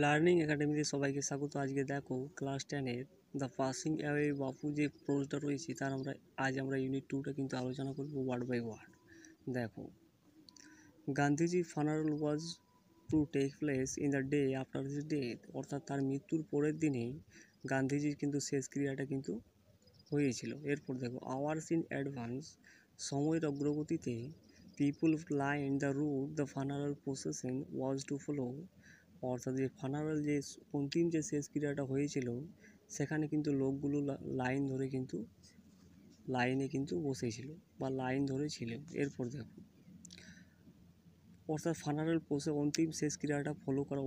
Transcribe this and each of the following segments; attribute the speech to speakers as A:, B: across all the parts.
A: Learning একাডেমিতে সবাইকে স্বাগত। আজকে দেখো ক্লাস 10-এর দ্য পাসিং অ্যাওয়ে বাপু যে প্রোজটা রয়েছে তার আমরা ইউনিট 2টা কিন্তু আলোচনা করব ওয়ার্ড বাই ওয়ার্ড। দেখো, Gandhiji funeral was to take place in the day after his death, অর্থাৎ তার মৃত্যুর পরের দিনেই গান্ধীজির কিন্তু শেষ ক্রিয়াটা কিন্তু হয়েছিল। এরপর দেখো, আওয়ার্স ইন অ্যাডভান্স, সময়ের অগ্রগতিতে, people line the route the funeral procession was to follow, অর্থাৎ যে ফানারাল যে অন্তিম যে শেষ ক্রিয়াটা হয়েছিল সেখানে কিন্তু লোকগুলো লাইনে কিন্তু বসেছিল বা লাইন ধরে ছিল। এরপর দেখো, অর্থাৎ ফানারাল অন্তিম শেষ ক্রিয়াটা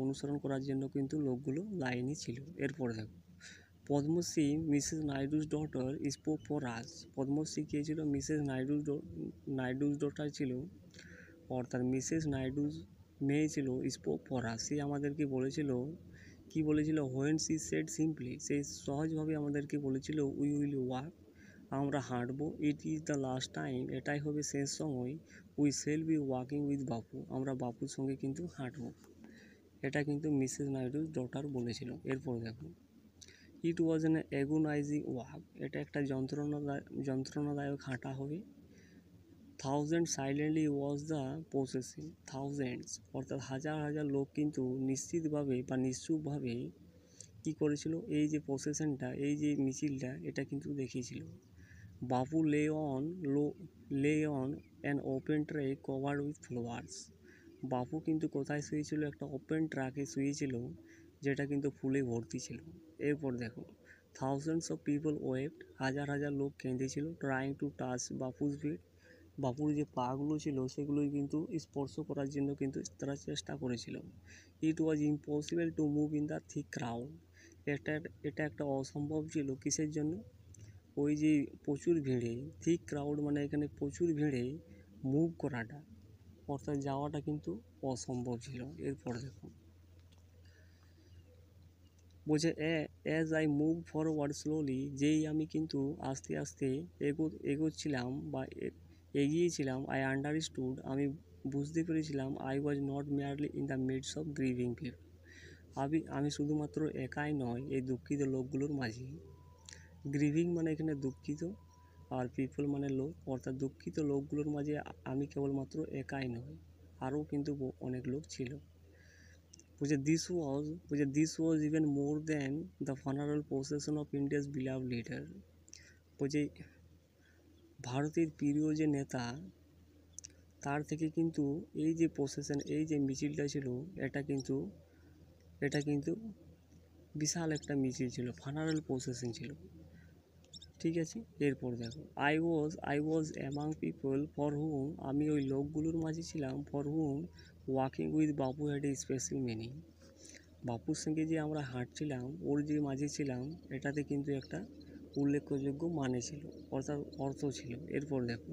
A: অনুসরণ করার জন্য কিন্তু লোকগুলো লাইনে ছিল। এরপর দেখো, Padmashri Mrs Naidu's daughter spoke for us, Padmashri কে ছিল? মিসেস নাইডুস ডটার ছিল, অর্থাৎ মিসেস নাইডুস মেয়ে ছিল। স্পোক ফর আস, সে আমাদেরকে বলেছিল, কি বলেছিল? হোয়েন সি সেড সিম্পলি, সে সহজভাবে আমাদেরকে বলেছিল উই উইল ওয়াক, আমরা হাঁটবো। It is the last time, এটাই হবে শেষ সময়। We shall be walking with Bapu, আমরা বাপুর সঙ্গে কিন্তু হাঁটবো। এটা কিন্তু মিসেস নাইডুস ডটার বলেছিল। এরপর দেখো, ইট ওয়াজ অ্যান অ্যাগোনাইজিং ওয়াক, এটা একটা যন্ত্রণাদায়ক হাঁটা হবে। Thousand silently was the processing, thousands অর্থাৎ হাজার হাজার লোক কিন্তু নিশ্চিতভাবে বা নিশ্চুপভাবে কী করেছিল? এই যে প্রসেশনটা, এই যে মিছিলটা, এটা কিন্তু দেখিয়েছিল। বাপু lay on an open tray covered with flowers, বাপু কিন্তু কোথায় শুয়েছিল? একটা ওপেন ট্রাকে শুয়েছিল যেটা কিন্তু ফুলে ভর্তি ছিল। এরপর দেখো, থাউজেন্ডস অফ পিপল ওয়েপ্ট, হাজার হাজার লোক কেঁদেছিল। Trying to touch Bapu's feet, বাপুর যে পাগুলো ছিল সেগুলোই কিন্তু স্পর্শ করার জন্য কিন্তু তারা চেষ্টা করেছিল। It was impossible to move in the thick crowd, এটা একটা অসম্ভব ছিল। কিসের জন্য? ওই যে প্রচুর ভিড়ে, থিক ক্রাউড মানে এখানে প্রচুর ভিড়ে মুভ করাটা, অর্থাৎ যাওয়াটা কিন্তু অসম্ভব ছিল। এরপর দেখো, বলছে as I move forward slowly, যেই আমি কিন্তু আস্তে আস্তে এগোচ্ছিলাম বা এগিয়েছিলাম, আই আন্ডারস্টুড, আমি বুঝতে পেরেছিলাম, I was not merely in the midst of grieving people, আমি শুধুমাত্র একাই নয় এই দুঃখিত লোকগুলোর মাঝে। গ্রিভিং মানে এখানে দুঃখিত, আর পিপল মানে লোক, অর্থাৎ দুঃখিত লোকগুলোর মাঝে আমি কেবলমাত্র একাই নয়, আরও কিন্তু অনেক লোক ছিল। This was even more than the funeral procession of India's beloved leader, বলছে ভারতের প্রিয় যে নেতা, তার থেকে কিন্তু এই যে প্রসেশন, এই যে মিছিলটা ছিল, এটা কিন্তু বিশাল একটা মিছিল ছিল, ফানারাল প্রসেশন ছিল। ঠিক আছে, এরপর দেখো, I was among people for whom, আমি ওই লোকগুলোর মাঝে ছিলাম, for whom walking with Bapu had a special meaning, বাপুর সঙ্গে যে আমরা হাঁটছিলাম, ওর যে মাঝে ছিলাম, এটাতে কিন্তু একটা উল্লেখযোগ্য মানে ছিল, অর্থাৎ অর্থ ছিল। এরপর দেখো,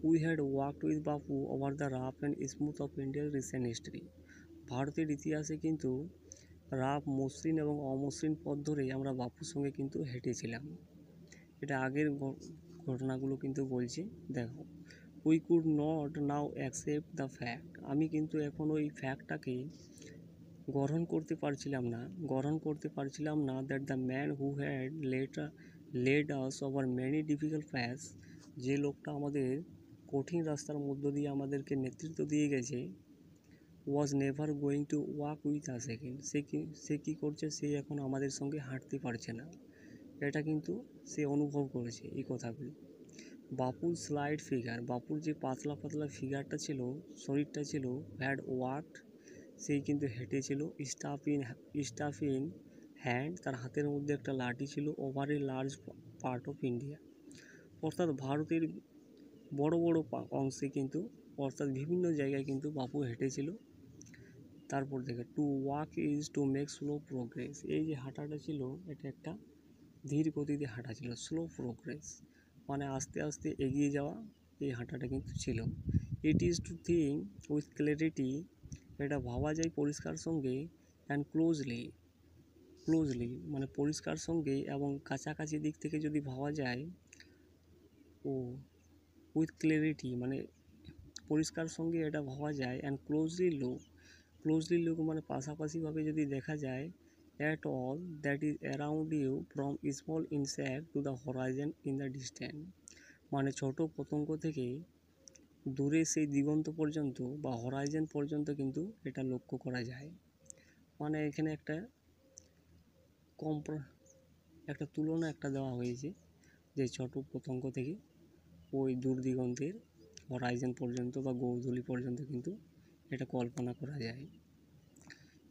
A: we had walked with Bapu over the rough and smooth of ইন্ডিয়ার রিসেন্ট হিস্ট্রি, ভারতের ইতিহাসে কিন্তু রাফ, মসৃণ এবং অমসৃণ পথ ধরে আমরা বাপুর সঙ্গে কিন্তু হেঁটেছিলাম। এটা আগের ঘটনাগুলো কিন্তু বলছি। দেখো, we could not now accept the fact, আমি কিন্তু এখন ওই ফ্যাক্টটাকে গ্রহণ করতে পারছিলাম না that the man who had led us over many difficult paths, যে লোকটা আমাদের কঠিন রাস্তার মধ্য দিয়ে আমাদেরকে নেতৃত্ব দিয়ে গেছে, was never going to walk with us again, সে কী করছে? সে এখন আমাদের সঙ্গে হাঁটতে পারছে না, এটা কিন্তু সে অনুভব করেছে এই কথাগুলো। বাপুর স্লাইড ফিগার, বাপুর যে পাতলা পাতলা ফিগারটা ছিল, শরীরটা ছিল, হ্যাড ওয়াকড, সেই কিন্তু হেঁটেছিল। স্টাফ ইন হ্যান্ড, তার হাতের মধ্যে একটা লাঠি ছিল। Over a large part of India, অর্থাৎ ভারতের বড় বড় অংশে কিন্তু, অর্থাৎ বিভিন্ন জায়গায় কিন্তু বাপু হেঁটেছিল। তারপর দেখে, to walk is to make slow progress, এই যে হাঁটাটা ছিল এটা একটা ধীর গতিতে হাঁটা ছিল, স্লো প্রোগ্রেস মানে আস্তে আস্তে এগিয়ে যাওয়া, এই হাঁটাটা কিন্তু ছিল। It is to think with clarity, এটা ভাবা যায় পরিষ্কার সঙ্গে, অ্যান্ড ক্লোজলি মানে পরিষ্কার সঙ্গে এবং কাছাকাছি দিক থেকে যদি ভাবা যায়, ও উইথ ক্ল্যারিটি মানে পরিষ্কার সঙ্গে এটা ভাবা যায়, অ্যান্ড ক্লোজলি ক্লোজলি লুক মানে পাশাপাশিভাবে যদি দেখা যায়, at all that is around you from small insect to the horizon in the distant, মানে ছোট পতঙ্গ থেকে দূরে সেই দিগন্ত পর্যন্ত বা হরাইজন পর্যন্ত কিন্তু এটা লক্ষ্য করা যায়। মানে এখানে একটা তুলনা দেওয়া হয়েছে যে ছোট পতঙ্গ থেকে ওই দূর দিগন্তের হরাইজন পর্যন্ত বা গোধূলি পর্যন্ত কিন্তু এটা কল্পনা করা যায়।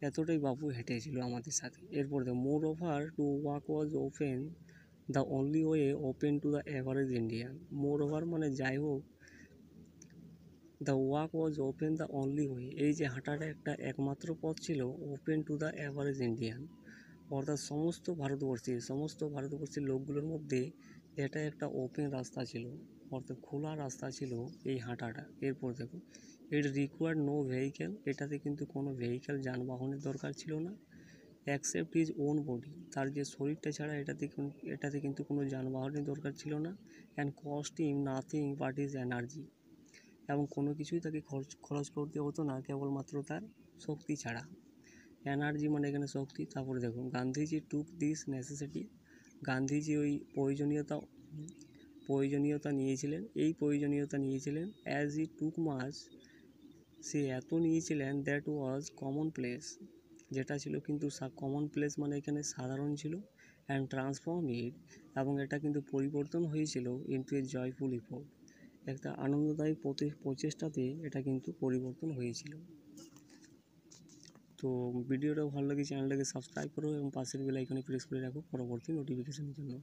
A: এতটাই বাবু হেঁটেছিল আমাদের সাথে। এরপর মোর over to walk was open the only way open to the average Indian. More over মানে যাই হোক, the walk was open the only way, এই যে হাঁটাটা একটা একমাত্র পথ ছিল, open to the average Indian, অর্থাৎ সমস্ত ভারতবর্ষের লোকগুলোর মধ্যে এটা একটা ওপেন রাস্তা ছিল, অর্থাৎ খোলা রাস্তা ছিল এই হাঁটাটা। এরপর দেখো, ইট রিকোয়ার্ড নো ভেহিক্যাল, এটাতে কিন্তু কোনো ভেহিক্যাল যানবাহনের দরকার ছিল না, অ্যাকসেপ্ট হিজ ওন বডি, তার যে শরীরটা ছাড়া এটাতে কিন্তু কোনো যানবাহনের দরকার ছিল না, and cost him nothing but is energy, এবং কোনো কিছুই তাকে খরচ করতে হতো না, কেবলমাত্র তার শক্তি ছাড়া। এনার্জি মানে এখানে শক্তি। তারপরে দেখুন, গান্ধীজি টুক দিস নেসেসিটি, গান্ধীজি ওই প্রয়োজনীয়তা নিয়েছিলেন, অ্যাজ ই টুক মাস, সে এত নিয়েছিলেন, দ্যাট ওয়াজ কমন প্লেস, যেটা ছিল কিন্তু কমন প্লেস মানে এখানে সাধারণ ছিল, অ্যান্ড ট্রান্সফর্ম ইট, এবং এটা কিন্তু পরিবর্তন হয়েছিল ইনটু এ জয়ফুল ইফোর্ট, একটা আনন্দদায়ী প্রচেষ্টাতে এটা কিন্তু পরিবর্তন হয়েছিল। তো ভিডিওটা ভালো লাগে চ্যানেলটাকে সাবস্ক্রাইব করো এবং পাশের বেল আইকনে প্রেস করে রাখো পরবর্তী নোটিফিকেশনের জন্য।